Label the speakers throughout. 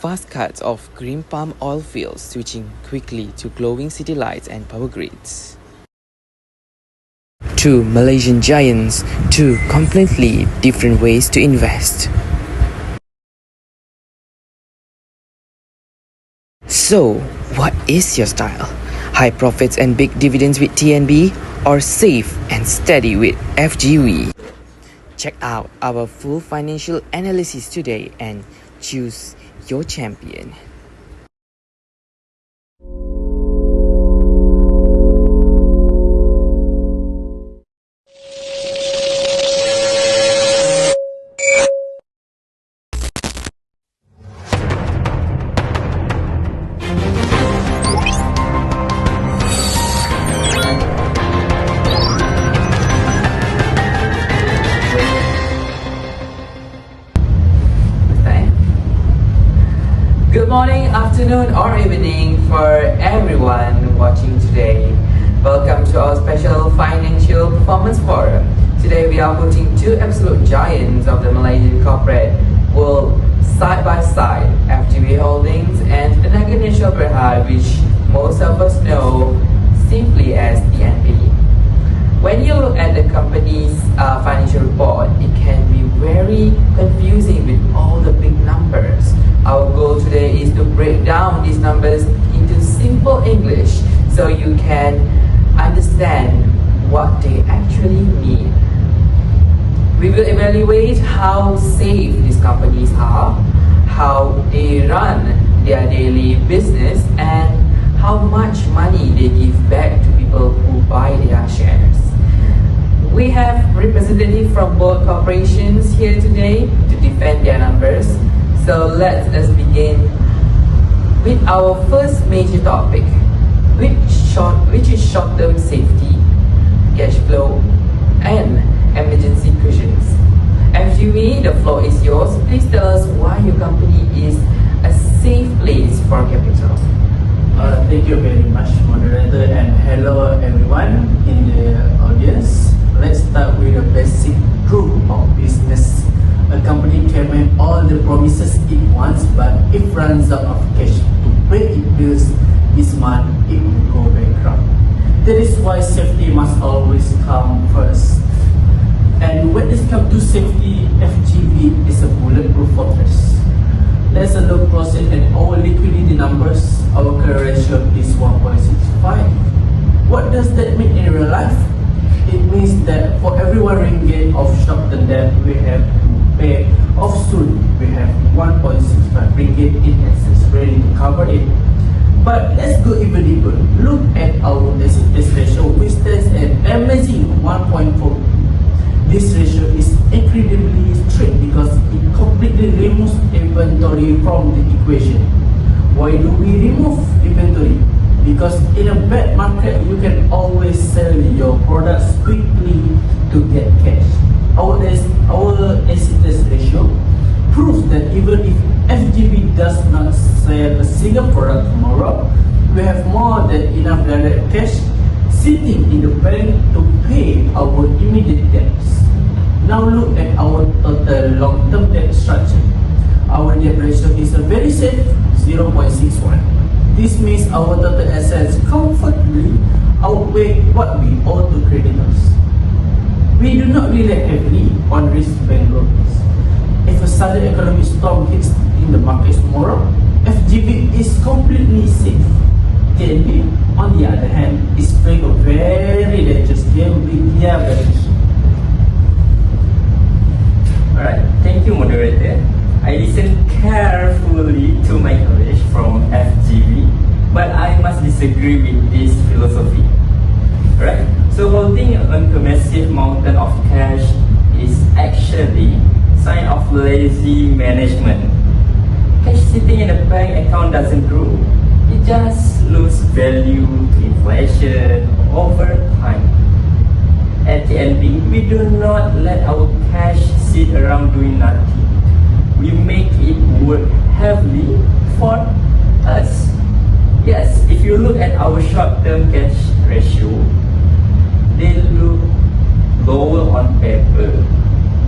Speaker 1: Fast cuts of green palm oil fields switching quickly to glowing city lights and power grids. Two Malaysian giants, two completely different ways to invest. So, what is your style? High profits and big dividends with TNB, or safe and steady with FGV? Check out our full financial analysis today and choose your champion.
Speaker 2: Good morning, afternoon or evening for everyone watching today. Welcome to our special financial performance forum. Today we are putting two absolute giants of the Malaysian corporate world side by side, FGV Holdings and Tenaga Nasional Berhad, which most of us know simply as DINIE. When you look at the company's financial report, it can be very confusing with all the big numbers. Our goal today is to break down these numbers into simple English so you can understand what they actually mean. We will evaluate how safe these companies are, how they run their daily business, and how much money they give back to people who buy their shares. We have representatives from both corporations here today to defend their numbers. So let us begin with our first major topic, which is short-term safety, cash flow, and emergency cushions. FGV, the floor is yours. Please tell us why your company is a safe place for capital.
Speaker 3: Thank you very much, moderator, and hello everyone in the audience. Let's start with the basic rule of business. A company can make all the promises it wants, but if runs out of cash to pay its bills this month, it will go bankrupt. That is why safety must always come first. And when it comes to safety, FGV is a bulletproof fortress. Let's look closer at our liquidity numbers. Our current ratio is 1.65. What does that mean in real life? It means that for every 1 ringgit of short-term debt we have to pay off soon, we have 1.65 ringgit in assets ready to cover it. But let's go even deeper. Look at our asset ratio, which stands at amazing 1.42. This ratio is incredibly strict because it completely removes inventory from the equation. Why do we remove inventory? Because in a bad market, you can always sell your products quickly to get cash. Our asset ratio proves that even if FGV does not sell a single product tomorrow, we have more than enough direct cash sitting in the bank to pay our immediate debts. Now look at our total long-term debt structure. Our debt ratio is a very safe 0.61. This means our total assets comfortably outweigh what we owe to creditors. We do not rely heavily on risk bank loans. If a sudden economic storm hits in the markets tomorrow, FGV is completely safe. TNB, on the other hand, is playing a very dangerous game with their balance sheet.
Speaker 4: Alright, thank you, moderator. I listened carefully to my colleague from FGV, but I must disagree with this philosophy. Right? So holding a massive mountain of cash is actually a sign of lazy management. Cash sitting in a bank account doesn't grow. It just loses value to inflation over time. At TNB, we do not let our cash sit around doing nothing. We make it work heavily for us. Yes, if you look at our short-term cash ratio, they look lower on paper.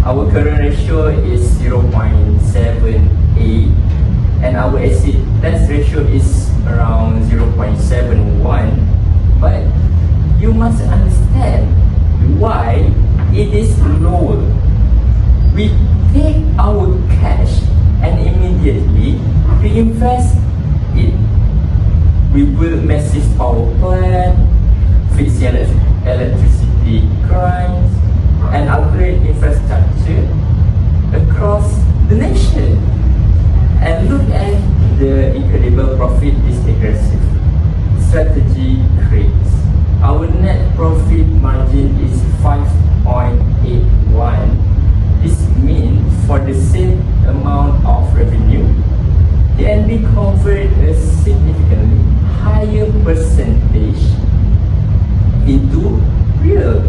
Speaker 4: Our current ratio is 0.78 and our asset test ratio is around 0.71. But you must understand why it is lower. We take our cash and immediately reinvest it. We build massive power plant, fix electricity grids, and upgrade infrastructure across the nation. And look at the incredible profit this aggressive strategy creates. Our net profit margin is 5.81. This means for the same amount of revenue, DNB convert a significantly higher percentage into real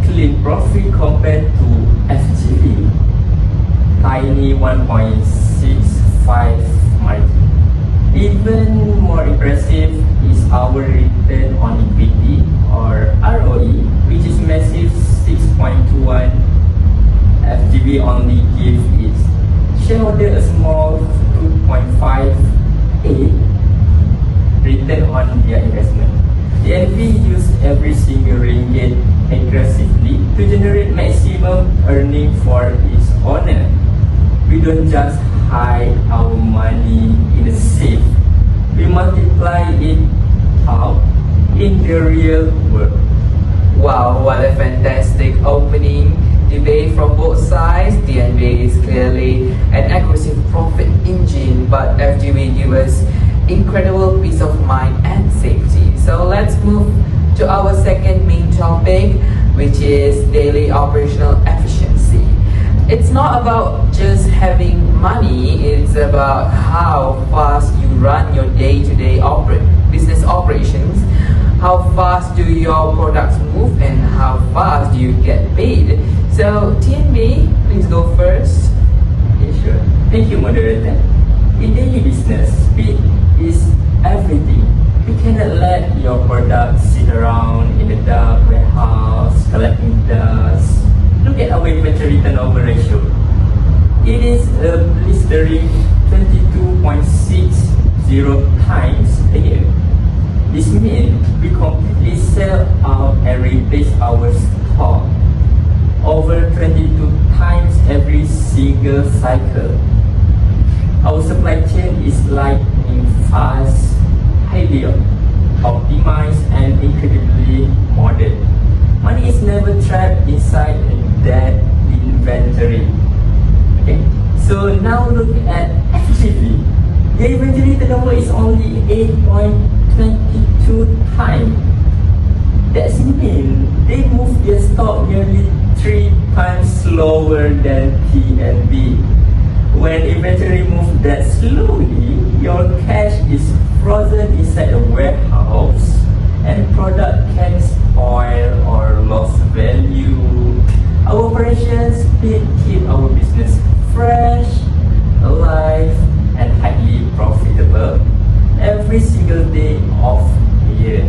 Speaker 4: clean profit compared to FGV, tiny 1.65 margin. Even more impressive is our return on equity or ROE, which is massive 6.21. FGV only gives its shareholder a small 2.58 return on their investment. The DNB use every single ringgit aggressively to generate maximum earning for its owner. We don't just hide our money in a safe. We multiply it out in the real world.
Speaker 2: Wow, what a fantastic opening debate from both sides. DNB is clearly an aggressive profit engine, but FGV gives us incredible peace of mind and safety. So let's move to our second main topic, which is daily operational efficiency. It's not about just having money, it's about how fast you run your day-to-day business operations. How fast do your products move and how fast do you get paid? So TNB, please go first.
Speaker 4: Yeah, sure. Thank you, moderator. In daily business, speed is everything. You cannot let your products sit around in the dark warehouse collecting dust. Look at our inventory turnover ratio. It is a blistering 22.60 times a year. This means we completely sell out and replace our stock over 22 times every single cycle. Our supply chain is lightning fast, highly optimized, and incredibly modern. Money is never trapped inside that inventory. Okay, so now look at FGV. The inventory turnover is only 8.22 times. That means they move their stock nearly 3 times slower than TNB. When inventory moves that slowly, your cash is frozen inside a warehouse and product can spoil or lose value. Our operations keep our business fresh, alive, and highly profitable every single day of the year.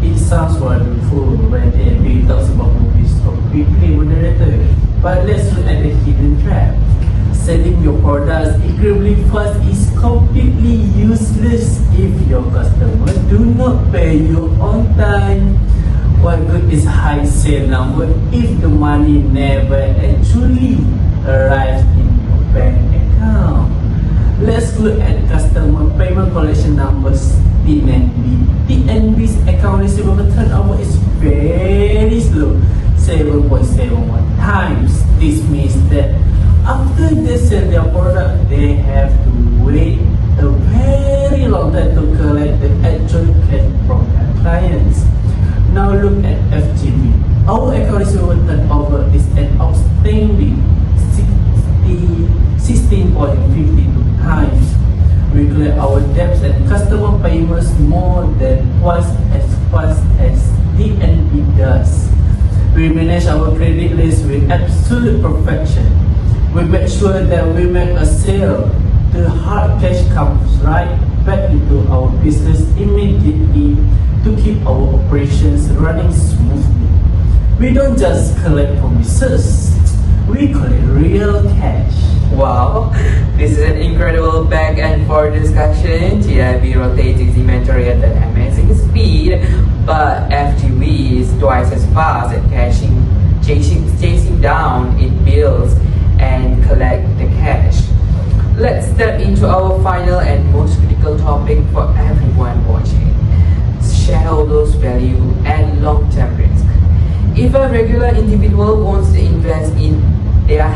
Speaker 3: It sounds wonderful when DNB talks about movies so quickly, moderator. But let's look at the hidden trap. Selling your products incredibly fast is completely useless if your customer do not pay you on time. What good is high sale number if the money never actually arrives in your bank account? Let's look at customer payment collection numbers. DNB's account receivable turnover is very slow, 7.71 times. This means that after they sell their product, they have to wait a very long time to collect the actual cash from their clients. Now look at FGV. Our account receivable turnover is an outstanding 16.52 times. We clear our debts and customer payments more than twice as fast as DNB does. We manage our credit list with absolute perfection. We make sure that we make a sale, the hard cash comes right back into our business immediately to keep our operations running smoothly. We don't just collect promises, we collect real cash.
Speaker 2: Wow, this is an incredible back and forth discussion. TIB rotates its inventory at an amazing speed, but FGV is twice as fast at chasing down its bills and collect the cash. Let's step into our final and most critical topic for everyone watching: shareholders' value and long-term risk. If a regular individual wants to invest in their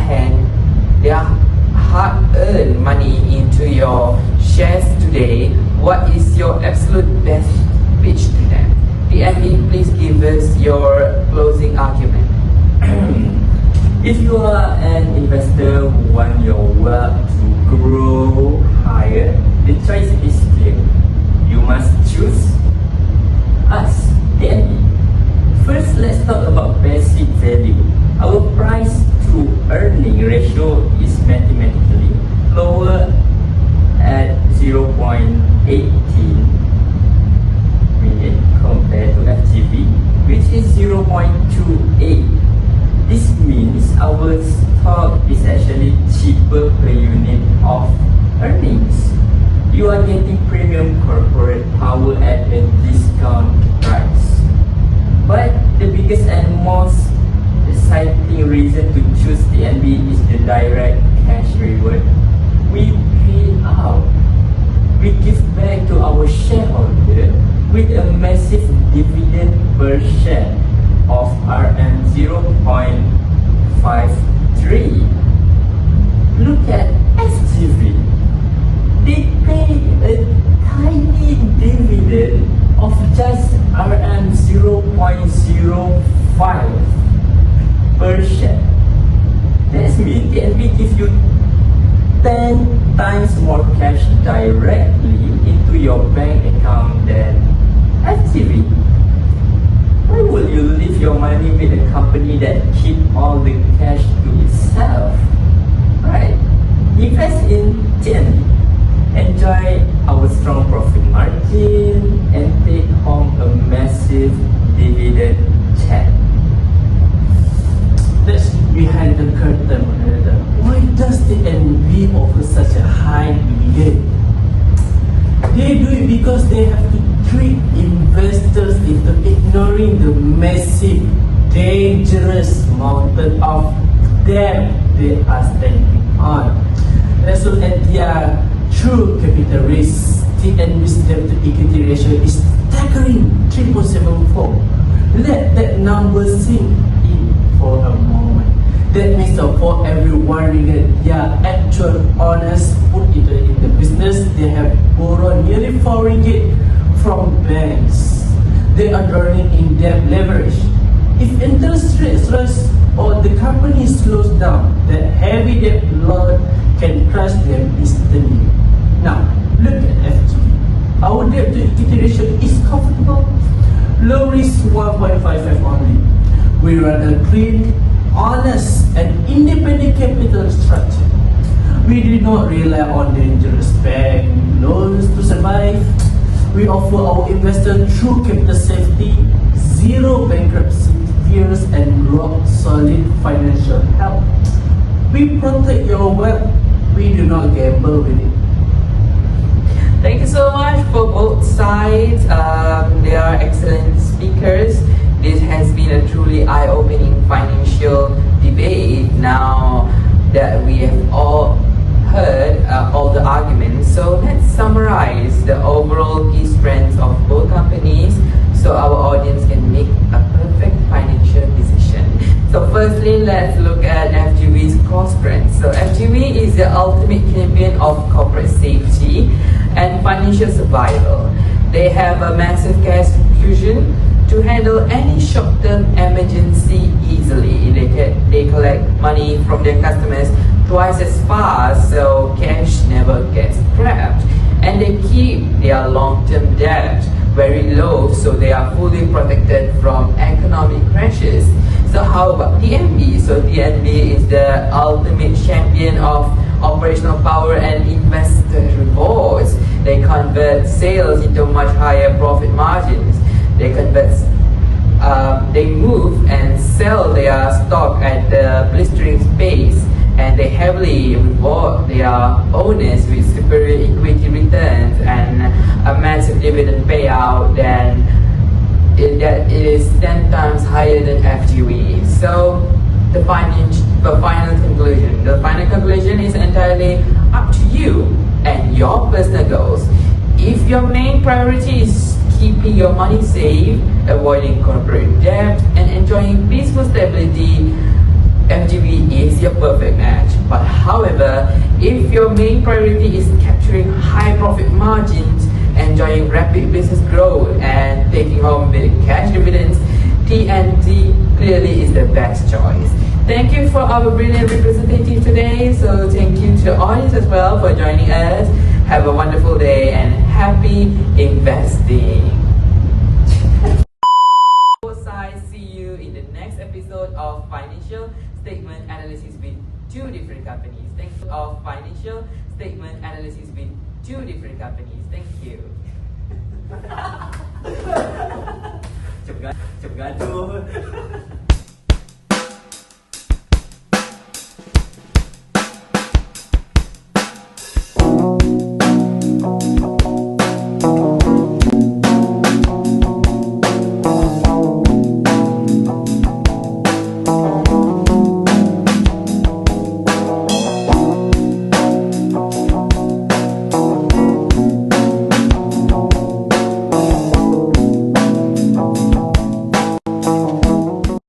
Speaker 2: hard-earned money into your shares today, what is your absolute best pitch to them? DME, please give us your closing argument.
Speaker 4: If you are an investor who want your wealth to grow higher, the choice is clear. You must choose us, DNB. First, let's talk about basic value. Our price to earning ratio is mathematically lower at 0.18 million compared to FGV, which is 0.28. This means our stock is actually cheaper per unit of earnings. You are getting premium corporate power at a discount price. But the biggest and most exciting reason to choose DNB is the direct cash reward. We pay out. We give back to our shareholder with a massive dividend per share of RM0.53. Look at SGV. They pay a tiny dividend of just RM0.05 per share. That means DNB gives you 10 times more cash directly into your bank account than FGV. Why would you leave your money with a company that keep all the cash to itself? Right? Invest in DNB. Enjoy our strong profit margin and take home a massive dividend check.
Speaker 3: That's behind the curtain, moderator. Why does the NB offer such a high dividend? They do it because they have to trick investors into ignoring the massive, dangerous mountain of debt they are standing on. As well as their true capital risk, DNB's debt to equity ratio is staggering 3.74. Let that number sink in for a moment. That means that for every ringgit their actual owners put into the business, they have borrowed nearly 4 ringgit from banks. They are drawing in debt leverage. If interest rates rise or the company slows down, that heavy debt load can crush them instantly. Now, look at FGV. Our debt to equity ratio is comfortable. Low risk 1.55 only. We run a clean, honest and independent capital structure. We do not rely on dangerous bank loans to survive. We offer our investors true capital safety, zero bankruptcy fears and rock solid financial health. We protect your wealth. We do not gamble with it.
Speaker 2: Thank you so much for both sides. They are excellent speakers. This has been a truly eye-opening financial debate. Now that we have all heard all the arguments, so let's summarize the overall key strengths of both companies so our audience can make a perfect financial decision. So firstly, let's look at FGV's core strengths. So FGV is the ultimate champion of corporate safety and financial survival. They have a massive cash infusion to handle any short-term emergency easily. They collect money from their customers twice as fast, so cash never gets trapped. And they keep their long-term debt very low, so they are fully protected from economic crashes. So how about DNB? So DNB is the ultimate champion of operational power and investor rewards. They convert sales into much higher profit margins. They move and sell their stock at the blistering pace. and they heavily reward their owners with superior equity returns and a massive dividend payout that it is 10 times higher than FGV. So the final conclusion is entirely up to you and your personal goals. If your main priority is keeping your money safe, avoiding corporate debt, and enjoying peaceful stability, FGV is your perfect match. But however, if your main priority is capturing high profit margins, enjoying rapid business growth, and taking home big cash dividends, TNT clearly is the best choice. Thank you for our brilliant representative today. So thank you to the audience as well for joining us. Have a wonderful day and happy investing. Both sides, see you in the next episode of Financial Statement Analysis with two different companies. Thank you. Of Financial Statement Analysis with two different companies. Thank you.
Speaker 4: Chụp gaduh.